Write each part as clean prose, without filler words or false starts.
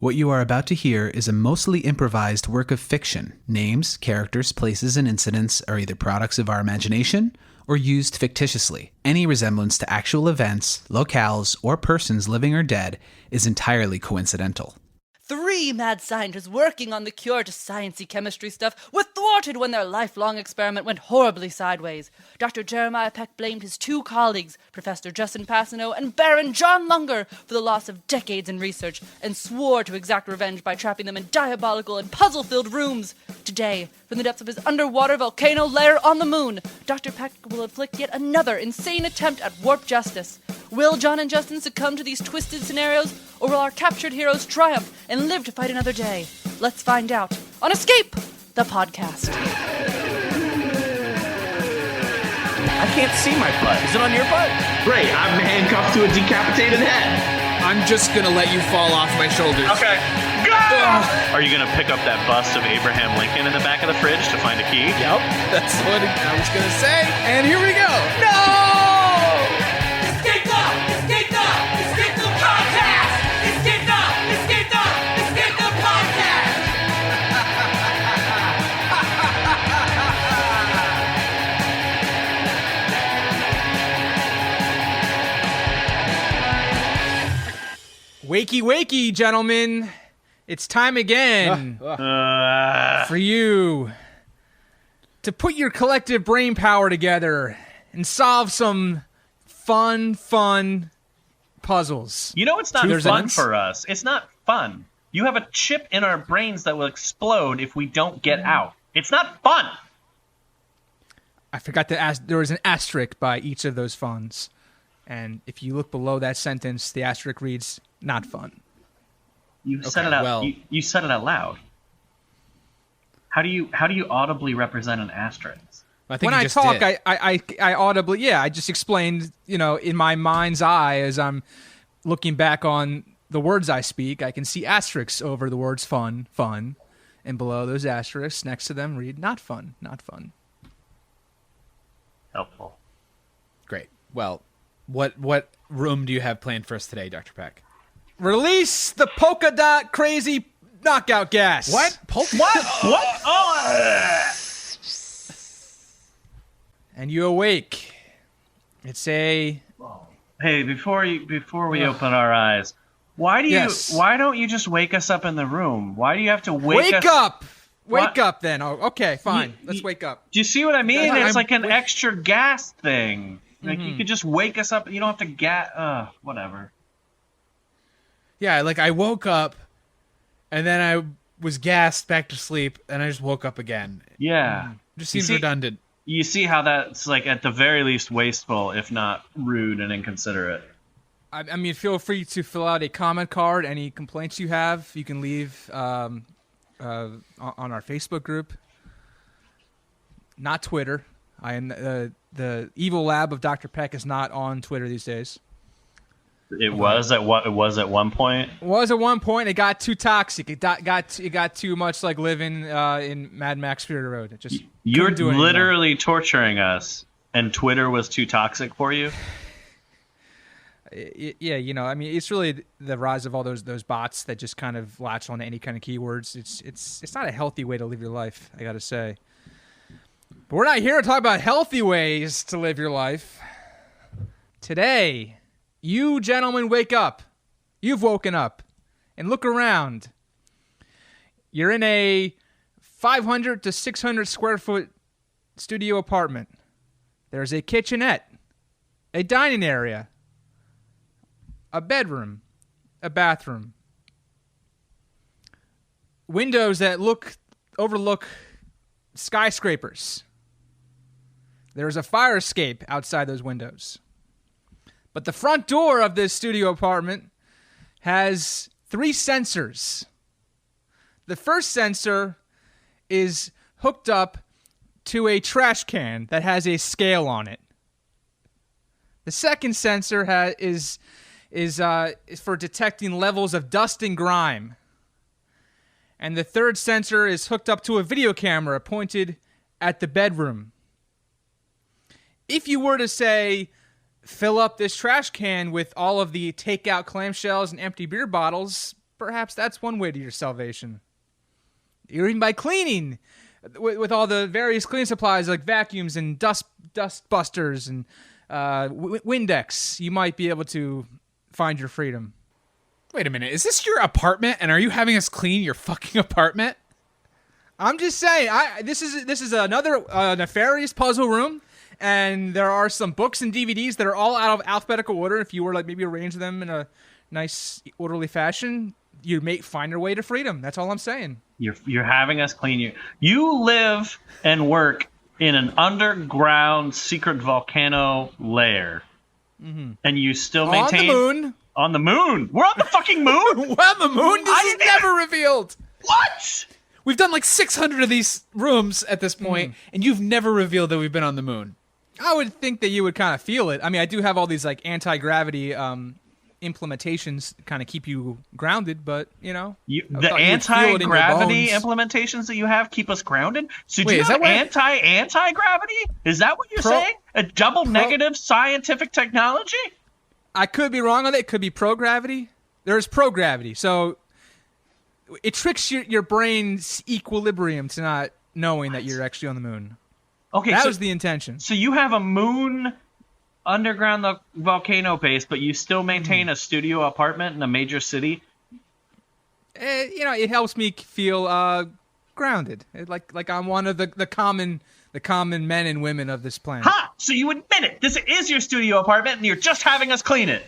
What you are about to hear is a mostly improvised work of fiction. Names, characters, places, and incidents are either products of our imagination or used fictitiously. Any resemblance to actual events, locales, or persons living or dead is entirely coincidental. 3 mad scientists working on the cure to sciencey chemistry stuff were thwarted when their lifelong experiment went horribly sideways. Dr. Jeremiah Peck blamed his 2 colleagues, Professor Justin Passino and Baron John Munger, for the loss of decades in research, and swore to exact revenge by trapping them in diabolical and puzzle-filled rooms. Today, from the depths of his underwater volcano lair on the moon, Dr. Peck will inflict yet another insane attempt at warp justice. Will Jon and Justin succumb to these twisted scenarios, or will our captured heroes triumph and live to fight another day? Let's find out on Escape, the podcast. I can't see my butt. Is it on your butt? Great, I'm handcuffed to a decapitated head. I'm just gonna let you fall off my shoulders. Okay, go! Are you gonna pick up that bust of Abraham Lincoln in the back of the fridge to find a key? Yep, that's what I was gonna say. And here we go. No! Wakey, wakey, gentlemen. It's time again for you to put your collective brain power together and solve some fun puzzles. You know it's not fun for us. It's not fun. You have a chip in our brains that will explode if we don't get out. It's not fun. I forgot to ask. There was an asterisk by each of those funs. And if you look below that sentence, the asterisk reads, not fun. You said it out. Well, you said it out loud. How do you audibly represent an asterisk? I think when I talk, I audibly, I just explained, in my mind's eye as I'm looking back on the words I speak, I can see asterisks over the words fun, and below those asterisks next to them read not fun. Helpful. Great. Well, what room do you have planned for us today, Dr. Peck? Release the polka dot crazy knockout gas. What? What? Oh! And you awake. It's a... Hey, before we open our eyes, why don't you just wake us up in the room? Why do you have to wake us up? Wake up then. Oh, okay, fine. Let's wake up. Do you see what I mean? It's like an extra gas thing. Like, you could just wake us up. You don't have to whatever. Yeah, like I woke up, and then I was gassed back to sleep, and I just woke up again. Yeah. It just seems redundant. You see how that's, like, at the very least wasteful, if not rude and inconsiderate. I mean, feel free to fill out a comment card. Any complaints you have, you can leave on our Facebook group. Not Twitter. I am the evil lab of Dr. Peck is not on Twitter these days. It was at one point. It was at one point. It got too toxic. It got too much like living in Mad Max Fury Road. It just you're literally torturing us, and Twitter was too toxic for you. Yeah, I mean, it's really the rise of all those bots that just kind of latch on to any kind of keywords. It's not a healthy way to live your life, I got to say. But we're not here to talk about healthy ways to live your life. Today, you gentlemen wake up. You've woken up. And look around. You're in a 500 to 600 square foot studio apartment. There's a kitchenette, a dining area, a bedroom, a bathroom. Windows that overlook skyscrapers. There's a fire escape outside those windows. But the front door of this studio apartment has 3 sensors. The first sensor is hooked up to a trash can that has a scale on it. The second sensor is for detecting levels of dust and grime. And the third sensor is hooked up to a video camera pointed at the bedroom. If you were to say, fill up this trash can with all of the takeout clamshells and empty beer bottles, perhaps that's one way to your salvation. Even by cleaning with all the various cleaning supplies like vacuums and dust busters and Windex, you might be able to find your freedom. Wait a minute. Is this your apartment, and are you having us clean your fucking apartment? I'm just saying. This is another nefarious puzzle room, and there are some books and DVDs that are all out of alphabetical order. If you were like maybe arrange them in a nice orderly fashion, you may find your way to freedom. That's all I'm saying. You're having us clean you live and work in an underground secret volcano lair, and you still maintain on the moon. We're on the fucking moon. We're on the moon. This is never revealed. What? We've done like 600 of these rooms at this point, and you've never revealed that we've been on the moon. I would think that you would kind of feel it. I mean, I do have all these like anti-gravity implementations kind of keep you grounded, but the anti-gravity implementations that you have keep us grounded. So do you have anti-gravity? Is that what you're saying? A double negative scientific technology? I could be wrong on it. It could be pro-gravity. There's pro-gravity, so it tricks your brain's equilibrium to not knowing that you're actually on the moon. Okay, that was the intention. So you have a moon underground volcano base, but you still maintain a studio apartment in a major city. It helps me feel grounded, like I'm one of the common men and women of this planet. Ha! So you admit it. This is your studio apartment, and you're just having us clean it.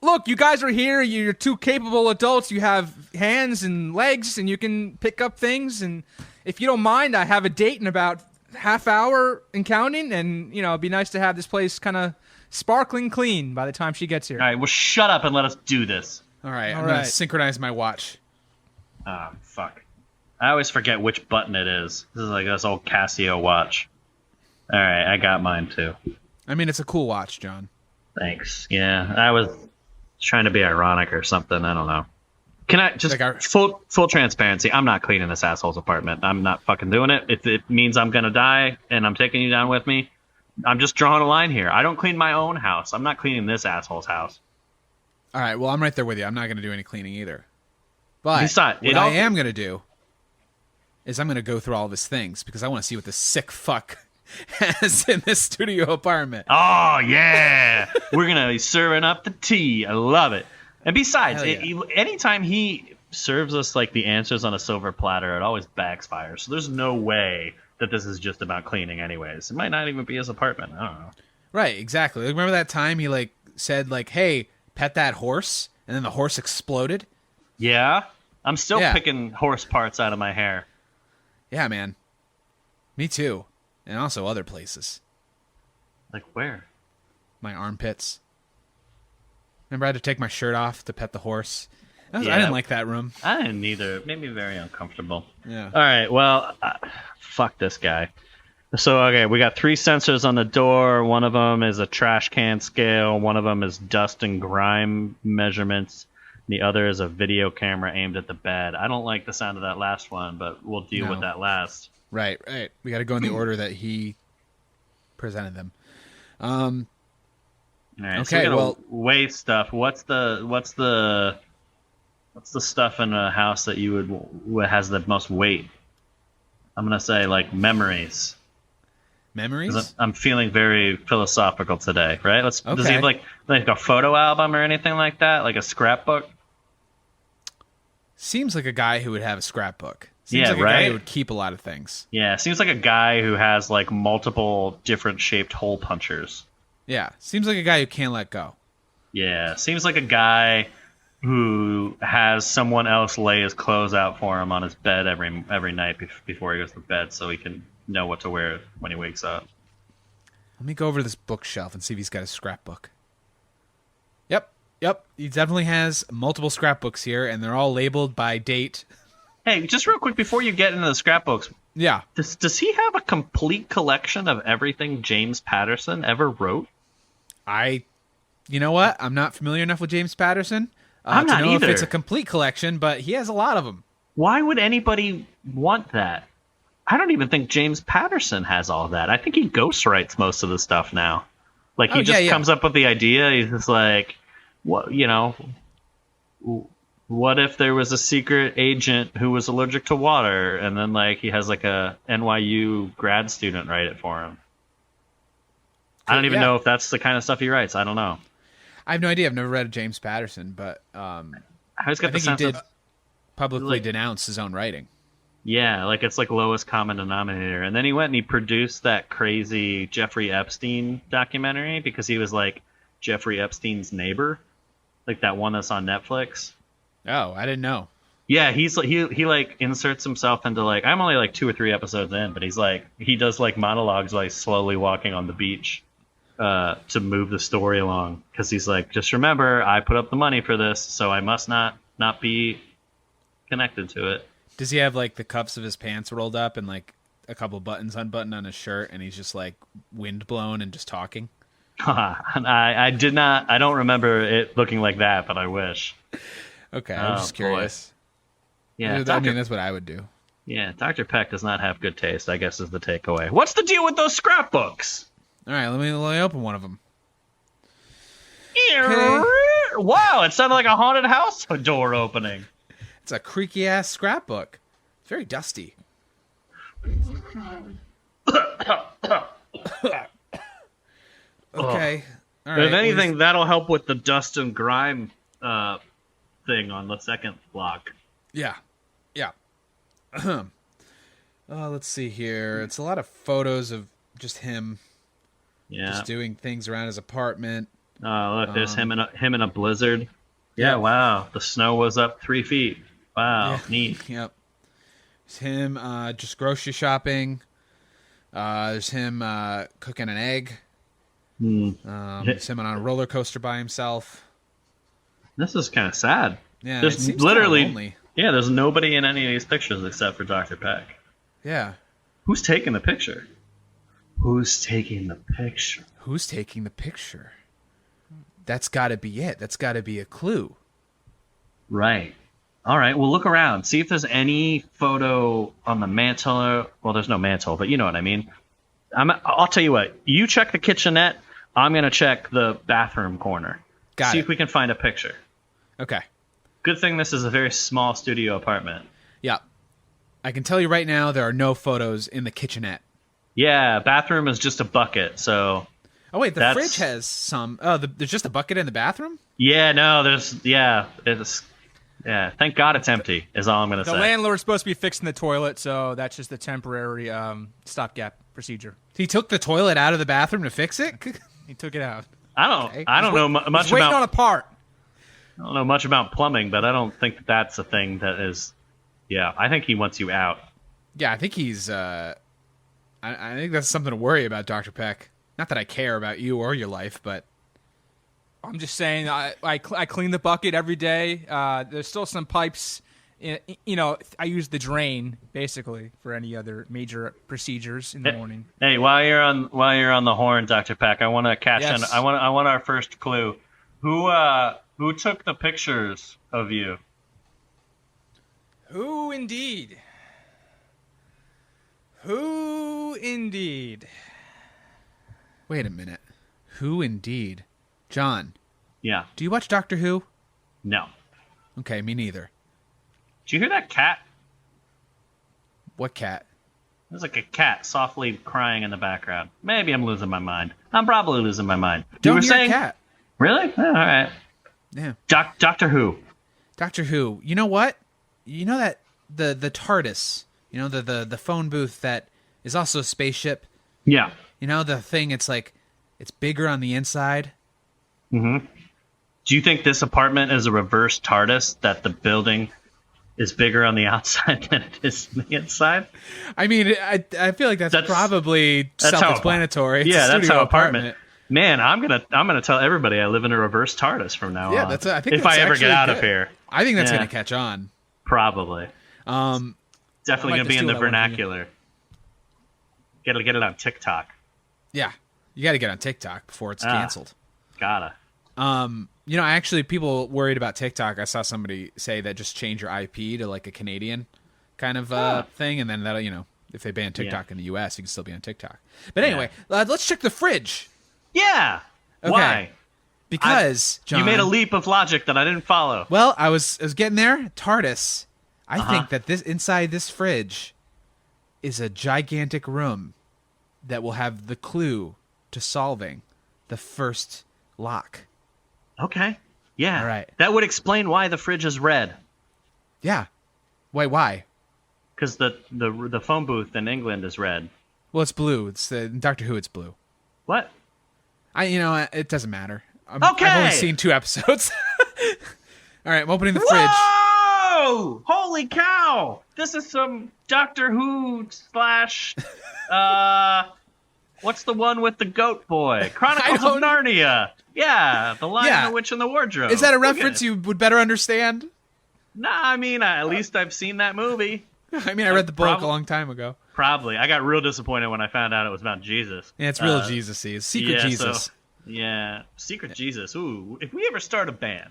Look, you guys are here. You're two capable adults. You have hands and legs, and you can pick up things. And if you don't mind, I have a date in about half hour and counting. And it'd be nice to have this place kind of sparkling clean by the time she gets here. All right, well, shut up and let us do this. All right, I'm going to synchronize my watch. Ah, fuck. I always forget which button it is. This is like this old Casio watch. All right, I got mine too. I mean, it's a cool watch, John. Thanks. Yeah, I was trying to be ironic or something. I don't know. Can I just full transparency? I'm not cleaning this asshole's apartment. I'm not fucking doing it. If it means I'm gonna die and I'm taking you down with me, I'm just drawing a line here. I don't clean my own house. I'm not cleaning this asshole's house. All right, well, I'm right there with you. I'm not going to do any cleaning either. But what I am going to do is I'm going to go through all of his things because I want to see what this sick fuck has in this studio apartment. Oh, yeah. We're going to be serving up the tea. I love it. And besides, anytime he serves us like the answers on a silver platter, it always backfires. So there's no way that this is just about cleaning anyways. It might not even be his apartment. I don't know. Right, exactly. Like, remember that time he said hey, pet that horse, and then the horse exploded? Yeah. I'm still picking horse parts out of my hair. Yeah, man. Me too. And also other places. Like where? My armpits. Remember I had to take my shirt off to pet the horse? I didn't like that room. I didn't either. It made me very uncomfortable. Yeah. All right, well, fuck this guy. So, okay, we got 3 sensors on the door. One of them is a trash can scale. One of them is dust and grime measurements. The other is a video camera aimed at the bed. I don't like the sound of that last one, but we'll deal with that last. Right. We got to go in the order that he presented them. All right, okay, so we gotta weigh stuff. What's the stuff in a house that you would has the most weight? I'm gonna say memories. Memories? I'm feeling very philosophical today, right? Does he have like a photo album or anything like that? Like a scrapbook? Seems like a guy who would have a scrapbook. Seems like a guy who would keep a lot of things. Yeah, seems like a guy who has multiple different shaped hole punchers. Yeah, seems like a guy who can't let go. Yeah, seems like a guy who has someone else lay his clothes out for him on his bed every night before he goes to bed so he can know what to wear when he wakes up. Let me go over to this bookshelf and see if he's got a scrapbook. Yep. He definitely has multiple scrapbooks here, and they're all labeled by date. Hey, just real quick before you get into the scrapbooks. Yeah. Does he have a complete collection of everything James Patterson ever wrote? You know what? I'm not familiar enough with James Patterson I'm not to know either. if it's a complete collection, but he has a lot of them. Why would anybody want that? I don't even think James Patterson has all that. I think he ghostwrites most of the stuff now. He just comes up with the idea. He's just like, what, What if there was a secret agent who was allergic to water, and then like he has like a NYU grad student write it for him? I don't even know if that's the kind of stuff he writes. I don't know. I have no idea. I've never read James Patterson, but I always got I the think sense he did of, publicly denounce his own writing. yeah, like it's like lowest common denominator. And then he went and he produced that crazy Jeffrey Epstein documentary because he was like Jeffrey Epstein's neighbor, like that one that's on Netflix. Oh, I didn't know. Yeah, he like inserts himself into like, I'm only like 2 or 3 episodes in, but he does like monologues like slowly walking on the beach to move the story along, because he's like, just remember, I put up the money for this, so I must not be connected to it. Does he have like the cuffs of his pants rolled up and like a couple buttons unbuttoned on his shirt, and he's just like wind blown and just talking? I don't remember it looking like that, but I wish. Okay, I'm just curious. Boy. Yeah, I mean, that's what I would do. Yeah, Dr. Peck does not have good taste, I guess, is the takeaway. What's the deal with those scrapbooks? All right, let me open one of them. Okay. Wow, it sounded like a haunted house door opening. It's a creaky ass scrapbook. It's very dusty. Okay. All right. If anything, that'll help with the dust and grime thing on the second block. Yeah. Let's see here. It's a lot of photos of just him. Yeah. Just doing things around his apartment. Oh, look, there's him in a blizzard. Yeah, wow. The snow was up 3 feet. Wow, yeah. Neat. Yep. There's him just grocery shopping. There's him cooking an egg. There's him on a roller coaster by himself. This is kind of sad. Yeah, there's it seems literally kinda lonely. Yeah, there's nobody in any of these pictures except for Dr. Peck. Yeah. Who's taking the picture? Who's taking the picture? Who's taking the picture? That's got to be it. That's got to be a clue. Right. All right. Well, look around. See if there's any photo on the mantle. Well, there's no mantle, but you know what I mean. I'll tell you what. You check the kitchenette. I'm going to check the bathroom corner. See if we can find a picture. Okay. Good thing this is a very small studio apartment. Yeah. I can tell you right now there are no photos in the kitchenette. Yeah, bathroom is just a bucket, so... Oh, wait, the fridge has some... Oh, there's just a bucket in the bathroom? Yeah, no, there's... Yeah, thank God it's empty, is all I'm going to say. The landlord's supposed to be fixing the toilet, so that's just a temporary stopgap procedure. He took the toilet out of the bathroom to fix it? He took it out. I don't know much He's waiting on a part. I don't know much about plumbing, but I don't think that's a thing that is... Yeah, I think he wants you out. Yeah, I think he's... I think that's something to worry about, Dr. Peck. Not that I care about you or your life, but... I'm just saying, I clean the bucket every day. There's still some pipes. I use the drain, basically, for any other major procedures in the morning. Hey, while you're on the horn, Dr. Peck, I want to catch in. I want our first clue. Who took the pictures of you? Who indeed? Who indeed? Wait a minute. Who indeed? John. Yeah. Do you watch Doctor Who? No. Okay, me neither. Did you hear that cat? What cat? There's like a cat softly crying in the background. Maybe I'm losing my mind. I'm probably losing my mind. Don't hear saying, a cat. Really? Oh, all right. Yeah. Doctor Who. Doctor Who. You know what? You know that the TARDIS. You know the phone booth that is also a spaceship. Yeah. You know the thing. It's like it's bigger on the inside. Mm-hmm. Do you think this apartment is a reverse TARDIS, that the building is bigger on the outside than it is on the inside? I mean, I feel like that's probably self-explanatory. Yeah, that's how apartment. Man, I'm gonna tell everybody I live in a reverse TARDIS from now on. I think if I ever get out of here. I think that's gonna catch on. Probably. Definitely gonna be in the vernacular. Gotta get it on TikTok. Yeah, you got to get on TikTok before it's canceled. Gotta. Actually, people worried about TikTok. I saw somebody say that just change your IP to like a Canadian kind of thing, and then that'll, if they ban TikTok in the U.S., you can still be on TikTok. But anyway, let's check the fridge. Yeah. Okay. Why? Because, John, you made a leap of logic that I didn't follow. Well, I was getting there. TARDIS. I think that inside this fridge is a gigantic room that will have the clue to solving the first lock. Okay. Yeah. All right. That would explain why the fridge is red. Yeah. Wait, why? Because the phone booth in England is red. Well, it's blue. It's in Doctor Who. It's blue. What? It doesn't matter. Okay. I've only seen 2 episodes. All right, I'm opening the fridge. Whoa! Holy cow! This is some Doctor Who / what's the one with the goat boy? Chronicles of Narnia. Yeah, The Lion, the Witch, and the Wardrobe. Is that a reference you would better understand? Nah, I mean, at least I've seen that movie. I mean, I read the book a long time ago. Probably. I got real disappointed when I found out it was about Jesus. Yeah, it's real Jesus-y. It's Secret Jesus. Secret Jesus. Ooh, if we ever start a band.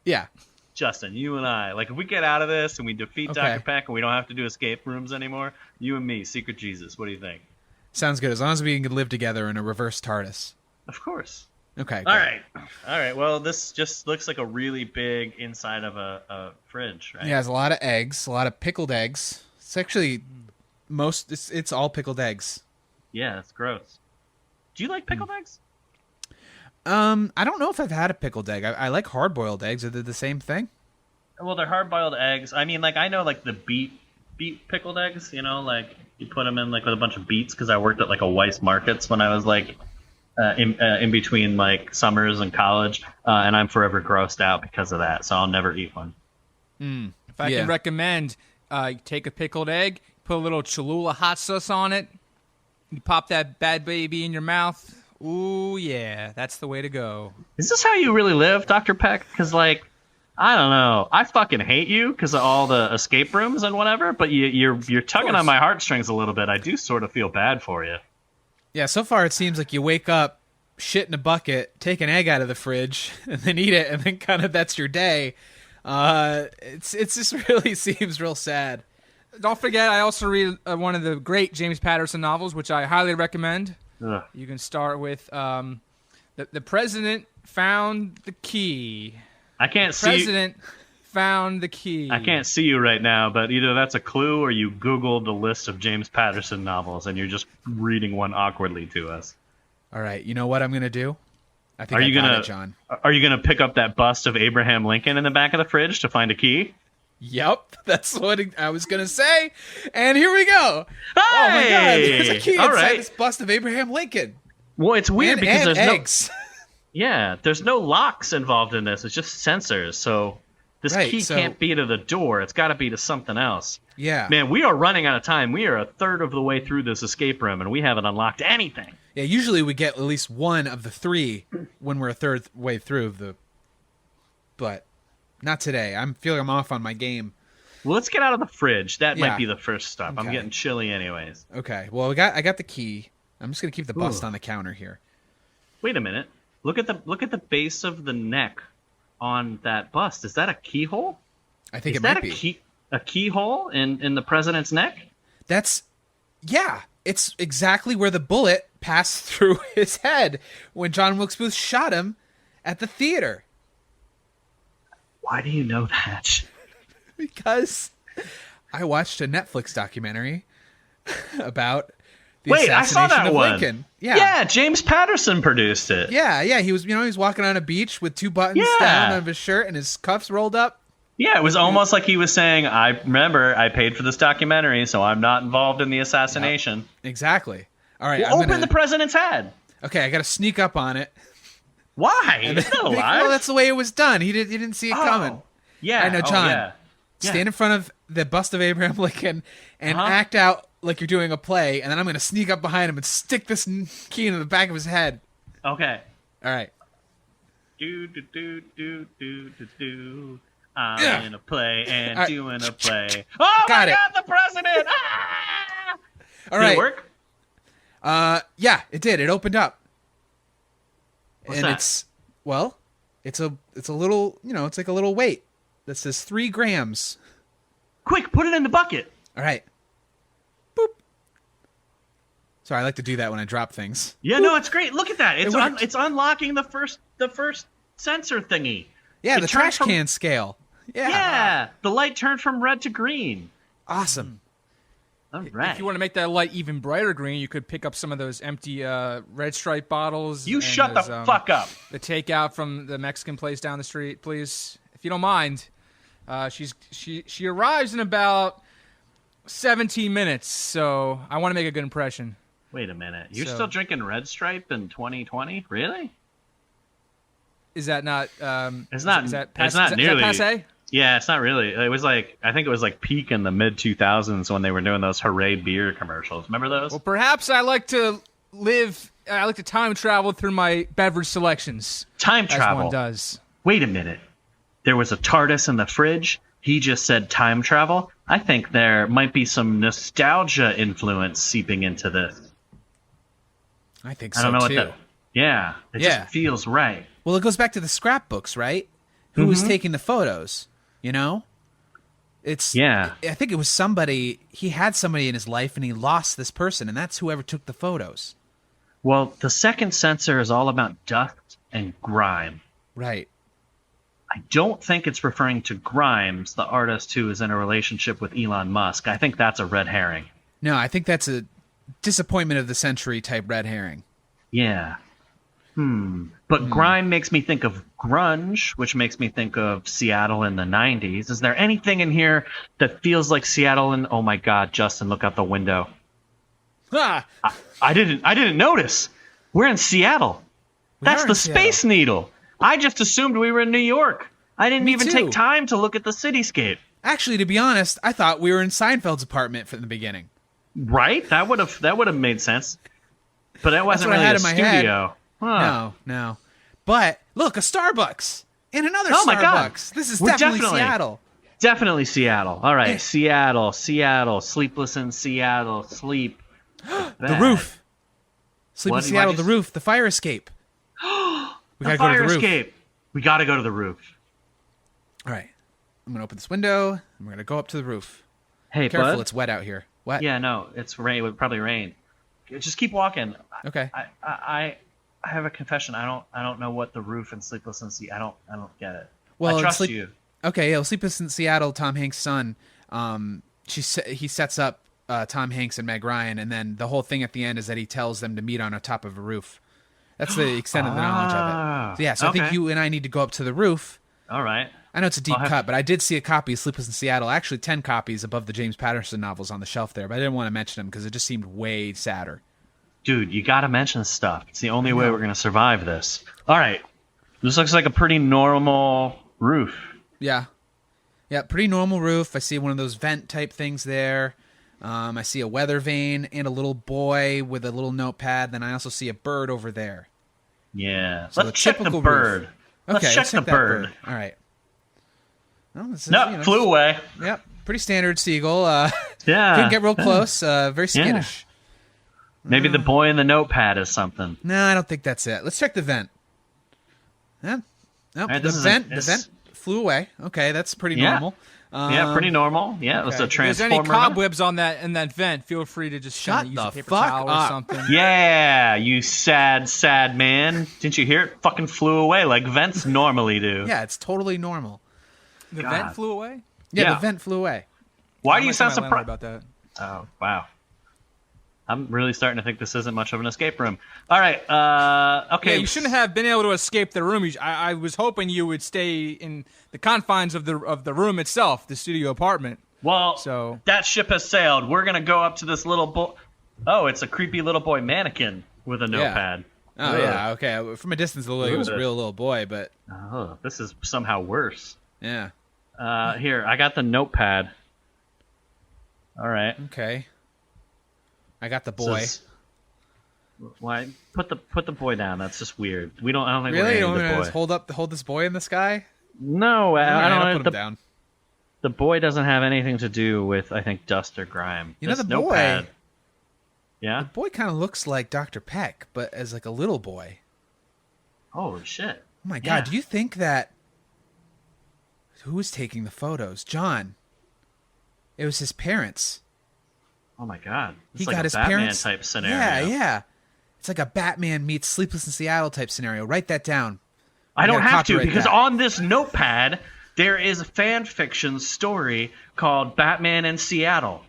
Yeah. Justin, you and I, like if we get out of this and we defeat Dr. Peck and we don't have to do escape rooms anymore, you and me, Secret Jesus, what do you think? Sounds good, as long as we can live together in a reverse TARDIS. Of course. Okay. All right. Well, this just looks like a really big inside of a fridge, right? Yeah, it has a lot of eggs, a lot of pickled eggs. It's actually it's all pickled eggs. Yeah, that's gross. Do you like pickled eggs? I don't know if I've had a pickled egg. I like hard-boiled eggs. Are they the same thing? Well, they're hard-boiled eggs. I mean, like I know like the beet pickled eggs. You know, like you put them in like with a bunch of beets because I worked at like a Weis Markets when I was like in between like summers and college, and I'm forever grossed out because of that. So I'll never eat one. If I can recommend, take a pickled egg, put a little Cholula hot sauce on it, you pop that bad baby in your mouth. Ooh, yeah, that's the way to go. Is this how you really live, Dr. Peck? Because, like, I don't know. I fucking hate you because of all the escape rooms and whatever, but you're tugging on my heartstrings a little bit. I do sort of feel bad for you. Yeah, so far it seems like you wake up, shit in a bucket, take an egg out of the fridge, and then eat it, and then kind of that's your day. It's just really seems real sad. Don't forget, I also read one of the great James Patterson novels, which I highly recommend. Ugh. You can start with the president found the key. I can't see. President found the key. I can't see you right now, but either that's a clue or you Googled a list of James Patterson novels and you're just reading one awkwardly to us. All right, you know what I'm gonna do? I think John. Are you gonna pick up that bust of Abraham Lincoln in the back of the fridge to find a key? Yep, that's what I was going to say. And here we go. Hey! Oh, my God. There's a key inside this bust of Abraham Lincoln. Well, it's weird because there's eggs. there's no locks involved in this. It's just sensors. So this key can't be to the door. It's got to be to something else. Yeah. Man, we are running out of time. We are a third of the way through this escape room, and we haven't unlocked anything. Yeah, usually we get at least one of the 3 when we're a third way through But not today. I'm feeling I'm off on my game. Well, let's get out of the fridge. That might be the first stop. Okay. I'm getting chilly anyways. Okay. Well, I got the key. I'm just gonna keep the bust on the counter here. Wait a minute. Look at the base of the neck on that bust. Is that a keyhole? I think it might be. A keyhole in the president's neck? It's exactly where the bullet passed through his head when John Wilkes Booth shot him at the theater. Why do you know that? Because I watched a Netflix documentary about the assassination of Lincoln. Yeah, James Patterson produced it. Yeah, he was walking on a beach with 2 buttons down on his shirt and his cuffs rolled up. Yeah, it was almost like he was saying, I paid for this documentary, so I'm not involved in the assassination. Yep, exactly. All right, well, open the president's head. Okay, I got to sneak up on it. Why? It's not alive. Well, that's the way it was done. He didn't see it coming. Yeah. I know, John. Stand in front of the bust of Abraham Lincoln and act out like you're doing a play, and then I'm going to sneak up behind him and stick this key into the back of his head. Okay. All right. I'm in a play and doing a play. Oh, my God, the president! Ah! All right. Did it work? Yeah, it did. It opened up. What's that? It's a little, it's like a little weight that says 3 grams. Quick, put it in the bucket. All right. Boop. Sorry, I like to do that when I drop things. Yeah, no, it's great. Look at that. It's unlocking the first sensor thingy. Yeah, It the turned trash can scale. Yeah, the light turned from red to green. Awesome. All right. If you want to make that light even brighter green, you could pick up some of those empty Red Stripe bottles. You and shut the fuck up. The takeout from the Mexican place down the street, please, if you don't mind. She arrives in about 17 minutes, so I want to make a good impression. Wait a minute. You're still drinking Red Stripe in 2020? Really? Is that not? It's not. Is that nearly. passe? Yeah, it's not really. It was like, I think it was like peak in the mid 2000s when they were doing those Hooray beer commercials. Remember those? Well, perhaps I like to time travel through my beverage selections. Time travel. As one does. Wait a minute. There was a TARDIS in the fridge. He just said time travel. I think there might be some nostalgia influence seeping into this. I think so, I don't know too. what that... Yeah. It just feels right. Well, it goes back to the scrapbooks, right? Who was taking the photos, you know? I think it was somebody, he had somebody in his life and he lost this person, and that's whoever took the photos. Well, the second sensor is all about dust and grime. Right. I don't think it's referring to Grimes, the artist who is in a relationship with Elon Musk. I think that's a red herring. No, I think that's a disappointment of the century type red herring. Yeah. But grime makes me think of grunge, which makes me think of Seattle in the 90s. Is there anything in here that feels like Seattle in... Oh my God, Justin, look out the window. Ah! I didn't notice. We're in Seattle. That's the Space Needle. I just assumed we were in New York. I didn't even take time to look at the cityscape. Actually, to be honest, I thought we were in Seinfeld's apartment from the beginning. Right? That would have made sense. But that wasn't really a studio. Huh. No. But look, a Starbucks and another Starbucks. My God. This is definitely Seattle. Definitely Seattle. All right, Seattle, Sleepless in Seattle, sleep. The roof. Sleep in Seattle, the roof, the fire escape. We gotta go to the roof. Escape. We gotta go to the roof. All right. I'm gonna open this window and we're gonna go up to the roof. Hey, careful, bud. it's wet out here. What? Yeah, no, it's rain. It would probably rain. Just keep walking. Okay. I have a confession. I don't know what the roof and Sleepless in Seattle. I don't get it. Well, I trust you. Okay, yeah. Sleepless in Seattle, Tom Hanks' son. He sets up Tom Hanks and Meg Ryan, and then the whole thing at the end is that he tells them to meet on top of a roof. That's the extent of the knowledge of it. So, yeah, so I think you and I need to go up to the roof. All right. I know it's a deep cut, but I did see a copy of Sleepless in Seattle, actually 10 copies above the James Patterson novels on the shelf there, but I didn't want to mention them because it just seemed way sadder. Dude, you got to mention stuff. It's the only way we're going to survive this. All right. This looks like a pretty normal roof. Yeah. Yeah, pretty normal roof. I see one of those vent type things there. I see a weather vane and a little boy with a little notepad. Then I also see a bird over there. Yeah. So let's check the bird. Okay, let's check the bird. All right. Well, this is, no, flew away. Yep, pretty standard seagull. Yeah. Couldn't get real close. Very skittish. Yeah. Maybe the boy in the notepad is something. No, I don't think that's it. Let's check the vent. Yeah. No, right, the vent flew away. Okay, that's pretty normal. Yeah, pretty normal. Yeah, it was a transformer. If there's any cobwebs on that vent, feel free to just use a paper towel or something. Yeah, you sad man. Didn't you hear it? Fucking flew away like vents normally do. Yeah, it's totally normal. The vent flew away? Yeah, the vent flew away. Why do you sound surprised about that? Oh, wow. I'm really starting to think this isn't much of an escape room. All right, okay. Yeah, you shouldn't have been able to escape the room. I was hoping you would stay in the confines of the room itself, the studio apartment. Well, that ship has sailed. We're going to go up to this little boy. Oh, it's a creepy little boy mannequin with a notepad. Oh, yeah, okay. From a distance, it looked like it was a real little boy, but... Oh, this is somehow worse. Yeah. Here, I got the notepad. All right. Okay. I got the boy. Why put the boy down? That's just weird. I don't think really? we're going to hold this boy in the sky? No, I don't put him down. The boy doesn't have anything to do with, I think, dust or grime. You know, the notepad. boy. Yeah. The boy kind of looks like Dr. Peck, but as like a little boy. Holy shit! Oh my God! Do you think that? Who was taking the photos? John. It was his parents. Oh my god. It's He like got a his Batman parents type scenario. Yeah. It's like a Batman meets Sleepless in Seattle type scenario. Write that down. I don't have to, because that. on this notepad there is a fan fiction story called Batman in Seattle.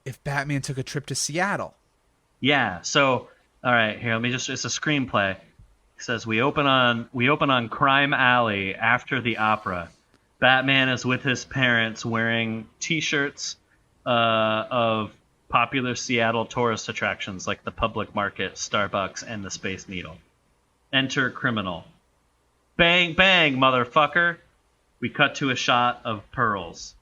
If Batman took a trip to Seattle. Yeah. So, all right, here, let me just. It's a screenplay. It says we open on Crime Alley after the opera. Batman is with his parents wearing T-shirts of popular Seattle tourist attractions like the Public Market, Starbucks, and the Space Needle. Enter criminal. Bang, bang, motherfucker. We cut to a shot of pearls.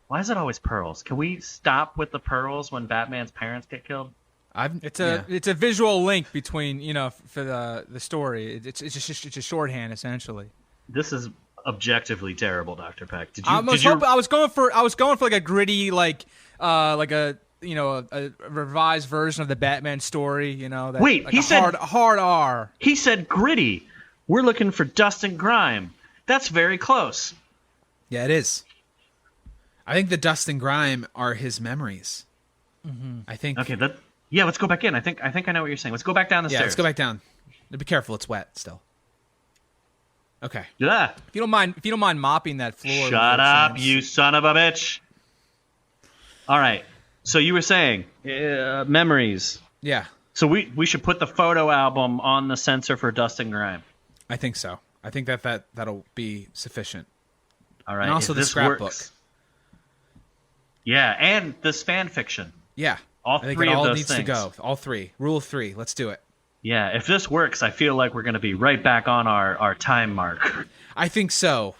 Why is it always pearls? Can we stop with the pearls when Batman's parents get killed? It's a visual link between, for the story. It's a shorthand essentially. This is objectively terrible, Dr. Peck. I was going for like a gritty, like a revised version of the Batman story. Wait, like he said hard R. He said gritty. We're looking for dust and grime. That's very close. Yeah, it is. I think the dust and grime are his memories. Mm-hmm. I think. Okay, let's go back in. I think I know what you're saying. Let's go back down the stairs. Yeah, let's go back down. Be careful, it's wet still. Okay. Yeah. If you don't mind mopping that floor. Shut up, you son of a bitch. All right. So you were saying memories. Yeah. So we should put the photo album on the sensor for dust and grime. I think so. I think that'll be sufficient. All right. And also the scrapbook. Works, yeah, and this fan fiction. Yeah. All I think three it of all those needs things. to go. All three. Rule of 3. Let's do it. Yeah, if this works, I feel like we're going to be right back on our time mark. I think so.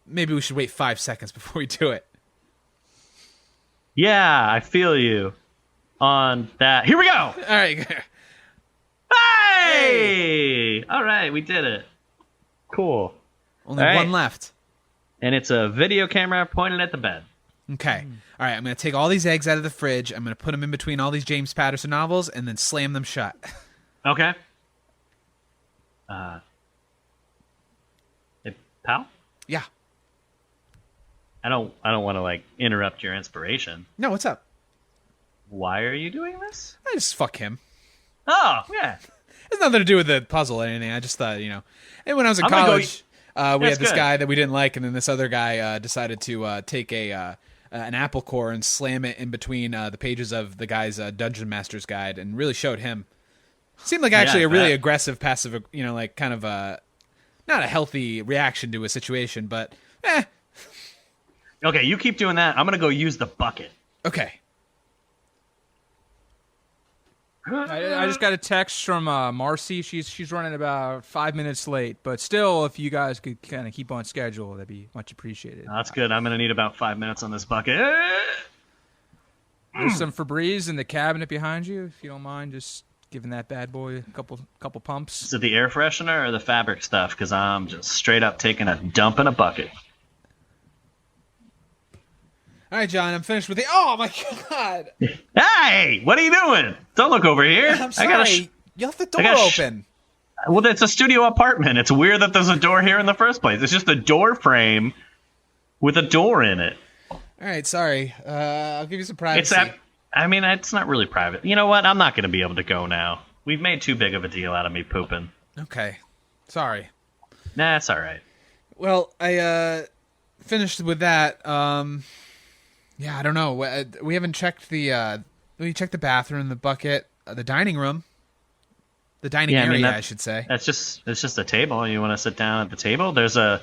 Maybe we should wait 5 seconds before we do it. Yeah, I feel you on that. Here we go. All right. Hey! All right, we did it. Cool. Only all one right. left. And it's a video camera pointed at the bed. Okay. All right, I'm going to take all these eggs out of the fridge. I'm going to put them in between all these James Patterson novels and then slam them shut. Okay. Hey, pal? Yeah. I don't want to interrupt your inspiration. No, what's up? Why are you doing this? I just fuck him. Oh, yeah. It's nothing to do with the puzzle or anything. I just thought, And when I was in I'm gonna college, we That's had this good. guy that we didn't like, and then this other guy decided to take an apple core and slam it in between the pages of the guy's Dungeon Master's Guide, and really showed him. Seemed like actually Yeah, a really that- aggressive, passive, kind of not a healthy reaction to a situation, but Okay, you keep doing that. I'm going to go use the bucket. okay. I just got a text from Marcy. She's running about 5 minutes late, but still, if you guys could kind of keep on schedule, that'd be much appreciated. That's good. I'm going to need about 5 minutes on this bucket. There's some Febreze in the cabinet behind you, if you don't mind, just giving that bad boy a couple pumps. Is it the air freshener or the fabric stuff? Because I'm just straight up taking a dump in a bucket. All right, John, I'm finished with the. Oh my god! Hey, what are you doing? Don't look over here. I'm sorry. You left the door got open. Well, it's a studio apartment. It's weird that there's a door here in the first place. It's just a door frame with a door in it. All right, sorry. I'll give you some privacy. It's not really private. You know what? I'm not going to be able to go now. We've made too big of a deal out of me pooping. Okay, sorry. Nah, it's all right. Well, I finished with that. Yeah, I don't know. We haven't checked we checked the bathroom, the bucket, the dining room, the dining area, I should say. It's just a table. You want to sit down at the table? There's an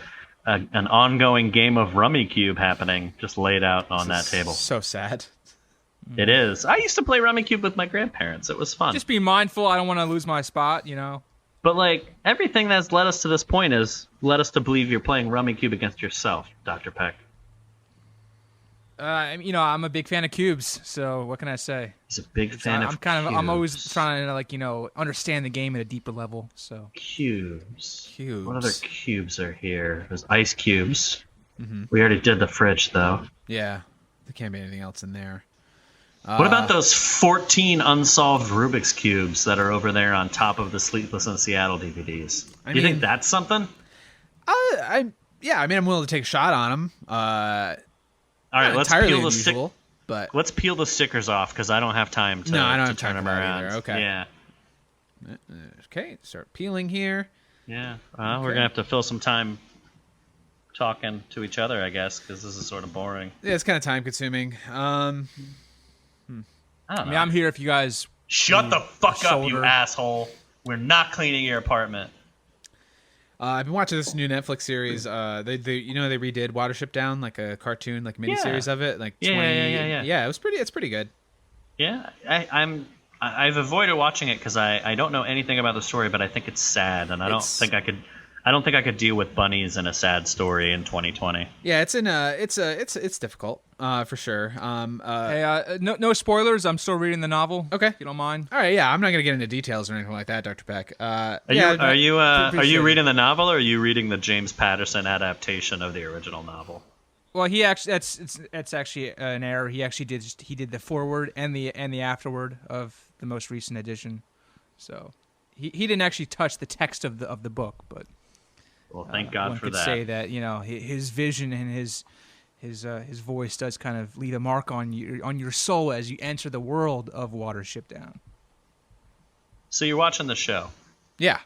ongoing game of Rummy Cube happening, just laid out on that table. So sad. It is. I used to play Rummy Cube with my grandparents. It was fun. Just be mindful. I don't want to lose my spot, But everything that's led us to this point is led us to believe you're playing Rummy Cube against yourself, Dr. Peck. I'm a big fan of cubes, so what can I say? He's a big fan of cubes. I'm always trying to understand the game at a deeper level. So Cubes. What other cubes are here? There's ice cubes. Mm-hmm. We already did the fridge, though. Yeah, there can't be anything else in there. What about those 14 unsolved Rubik's cubes that are over there on top of the Sleepless in Seattle DVDs? Do you think that's something? I'm willing to take a shot on them. All right, let's peel the stick. but let's peel the stickers off because I don't have time to, I don't have turn time them for that around. either. Okay. Yeah. Okay, start peeling here. Yeah. We're gonna have to fill some time talking to each other, I guess, because this is sort of boring. Yeah, it's kind of time consuming. I don't know. I'm here if you guys. Shut the fuck up, you shoulder. asshole. We're not cleaning your apartment. I've been watching this new Netflix series. They redid Watership Down, like a cartoon, like miniseries of it, like 20. Yeah, it's pretty good. Yeah, I've avoided watching it because I don't know anything about the story, but I think it's sad, and I don't think I could deal with bunnies in a sad story in 2020. Yeah, it's difficult, for sure. Hey, no spoilers. I'm still reading the novel. Okay, if you don't mind. All right, yeah, I'm not gonna get into details or anything like that, Dr. Peck. Are you reading the novel, or are you reading the James Patterson adaptation of the original novel? Well, he actually that's actually an error. He actually did the foreword and the afterword of the most recent edition. So he didn't actually touch the text of the book, but well, thank God one for could that. say that his vision and his voice does kind of leave a mark on your soul as you enter the world of Watership Down. So you're watching the show? Yeah.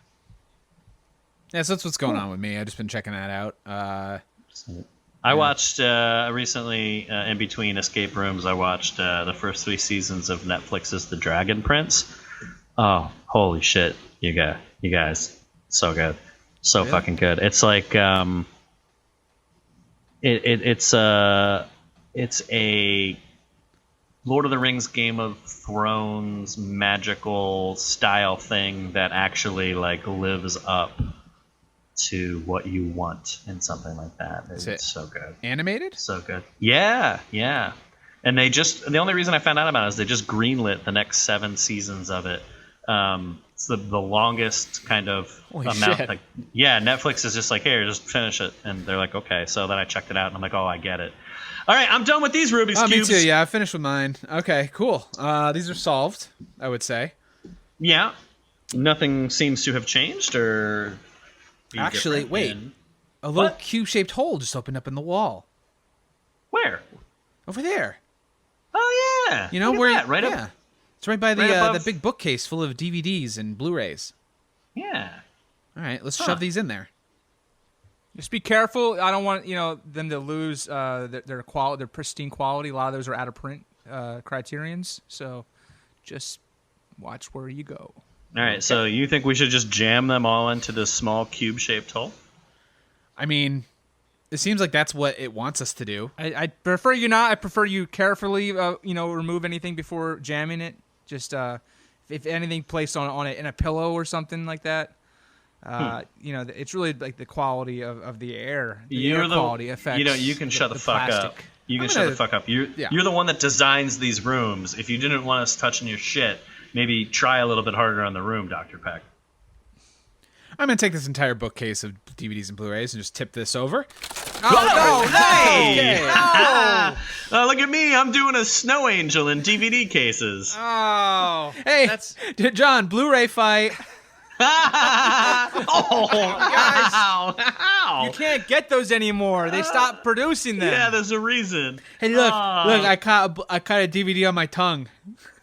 Yeah, so that's what's going on with me. I've just been checking that out. I watched recently, in between escape rooms, I watched the first 3 seasons of Netflix's The Dragon Prince. Oh, holy shit, you guys, so good, so Really? fucking good. It's like it's a Lord of the Rings, Game of Thrones magical style thing that actually like lives up to what you want in something like that. It's so good. Animated? So good. Yeah. And the only reason I found out about it is they just greenlit the next 7 seasons of it. It's the longest kind of Holy amount. shit. Like, yeah, Netflix is just like, here, just finish it. And they're like, okay. So then I checked it out and I'm like, oh, I get it. All right, I'm done with these Rubik's Cubes. Me too. Yeah, I finished with mine. Okay, cool. These are solved, I would say. Yeah. Nothing seems to have changed or... Actually, wait. A little cube-shaped hole just opened up in the wall. Where? Over there. Oh, yeah. You know Look at where? that, right yeah. up. It's right by the right above- the big bookcase full of DVDs and Blu-rays. Yeah. All right, let's shove these in there. Just be careful. I don't want them to lose their pristine quality. A lot of those are out of print criterions. So just watch where you go. All right, so you think we should just jam them all into this small cube-shaped hole? I mean, It seems like that's what it wants us to do. I prefer you not. I prefer you carefully, remove anything before jamming it. Just if anything placed on it in a pillow or something like that. It's really like the quality of the air. The air quality affects. You can shut the fuck plastic. up. You can shut the fuck up. You're the one that designs these rooms. If you didn't want us touching your shit, maybe try a little bit harder on the room, Dr. Peck. I'm going to take this entire bookcase of DVDs and Blu-rays and just tip this over. Oh, no! Hey! No! Oh, look at me. I'm doing a snow angel in DVD cases. Oh, Hey, John, Blu-ray fight. Oh, guys. Ow. you can't get those anymore. They stopped producing them. Yeah, there's a reason. Hey, look, I caught a DVD on my tongue.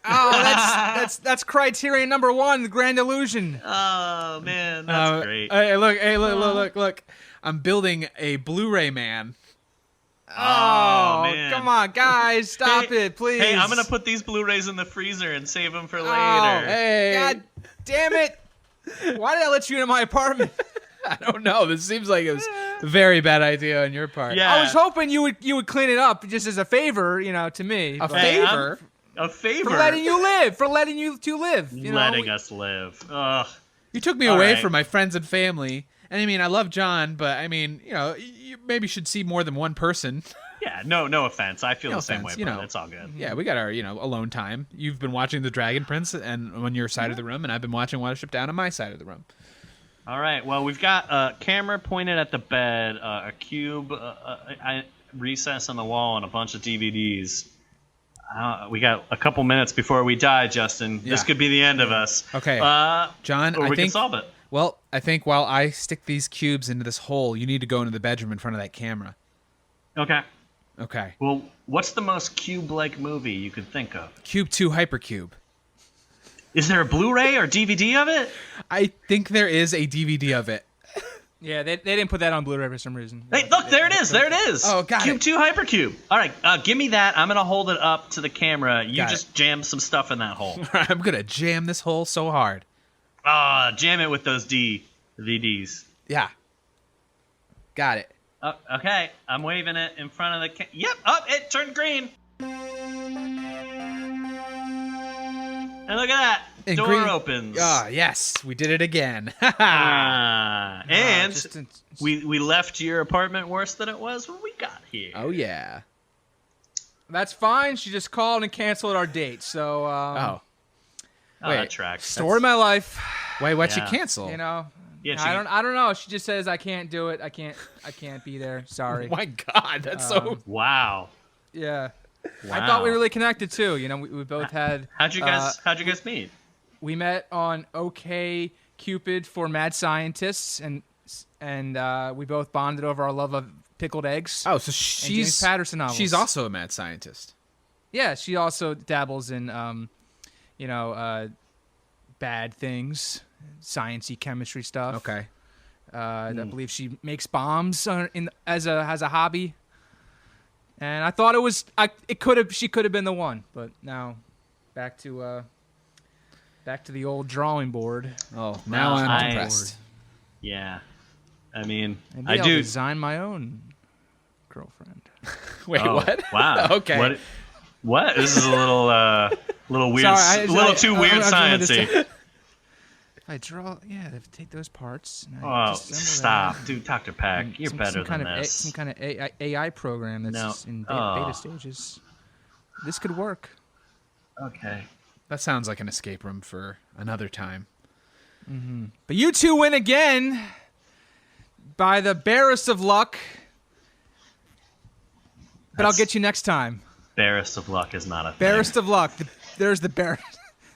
Oh, that's criterion number 1, the Grand Illusion. Oh, man, that's great. Hey, look. I'm building a Blu-ray man. Oh, man. come on, guys, stop it, please. Hey, I'm going to put these Blu-rays in the freezer and save them for later. Oh, Hey. God damn it. Why did I let you into my apartment? I don't know. This seems like it was a very bad idea on your part. Yeah. I was hoping you would clean it up just as a favor, to me. A but- favor? A favor. For letting you live. For letting you two live. Letting us live. Ugh. You took me All away right. from my friends and family. And I mean, I love John, but I mean, you maybe should see more than one person. Yeah, no offense. I feel No the same offense, way, but it's all good. Yeah, we got our, alone time. You've been watching The Dragon Prince and on your side of the room, and I've been watching Watership Down on my side of the room. All right. Well, we've got a camera pointed at the bed, a cube, a recess in the wall, and a bunch of DVDs. We got a couple minutes before we die, Justin. Yeah. This could be the end of us. Okay. John, or I we can think solve it. Well, I think while I stick these cubes into this hole, you need to go into the bedroom in front of that camera. Okay. Okay. Well, what's the most cube-like movie you could think of? Cube 2 Hypercube. Is there a Blu-ray or DVD of it? I think there is a DVD of it. Yeah, they didn't put that on Blu-ray for some reason. Hey, look, there it is. There it is. Oh, got Cube it. 2 Hypercube. All right, give me that. I'm going to hold it up to the camera. You Got just jam some stuff in that hole. I'm going to jam this hole so hard. Jam it with those DVDs. Yeah. Got it. Okay, I'm waving it in front of the Yep, it turned green. And look at that. And Door green opens. Yes. We did it again. And we left your apartment worse than it was when we got here. Oh, yeah. That's fine. She just called and canceled our date. So, Wait, that tracks. story of my life. Wait, why'd you Yeah. cancel? You know, Yeah, I don't know. She just says I can't do it. I can't be there. Sorry. Oh my God, that's so... Wow. Yeah. Wow. I thought we really connected too. You know, we both had. How'd you guys meet? We met on OK Cupid for mad scientists, and we both bonded over our love of pickled eggs. Oh, so James she's Patterson novels. She's also a mad scientist. Yeah, she also dabbles in bad things, sciencey chemistry stuff. Okay. I believe she makes bombs as a hobby. And I thought she could have been the one, but now back to the old drawing board. Oh, now Well, I'm depressed. Yeah. I mean, Maybe I I'll do. design my own girlfriend. Wait, Oh, what? Wow. Okay. What? This is a little weird, Sorry, too weird sciencey. I draw, take those parts. And Oh, disassemble stop, them. dude, Dr. Peck, you're better than this. Some kind of AI program that's in beta stages. This could work. Okay. That sounds like an escape room for another time. But you two win again by the barest of luck. But I'll get you next time. Barest of luck is not a thing. Barest of luck. There's the bare.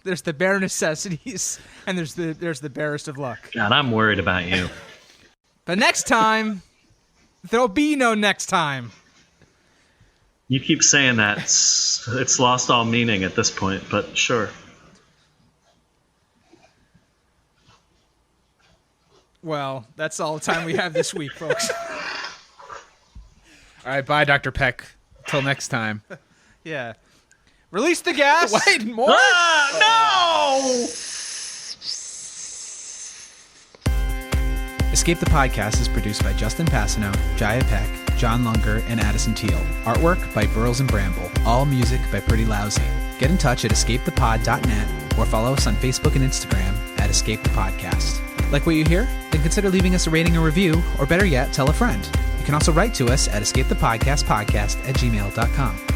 There's the bare necessities, and there's the barest of luck. God, I'm worried about you. But next time, there'll be no next time. You keep saying that. It's lost all meaning at this point, but sure. Well, that's all the time we have this week, folks. All right, bye, Dr. Peck. Till next time. Yeah. Release the gas. Wait, more? No! Escape the Podcast is produced by Justin Passino, Jaya Peck, John Lunger, and Addison Teal. Artwork by Burles and Bramble. All music by Pretty Lousy. Get in touch at escapethepod.net or follow us on Facebook and Instagram at Escape the Podcast. Like what you hear? Then consider leaving us a rating or review, or better yet, tell a friend. You can also write to us at escapethepodcastpodcast@gmail.com.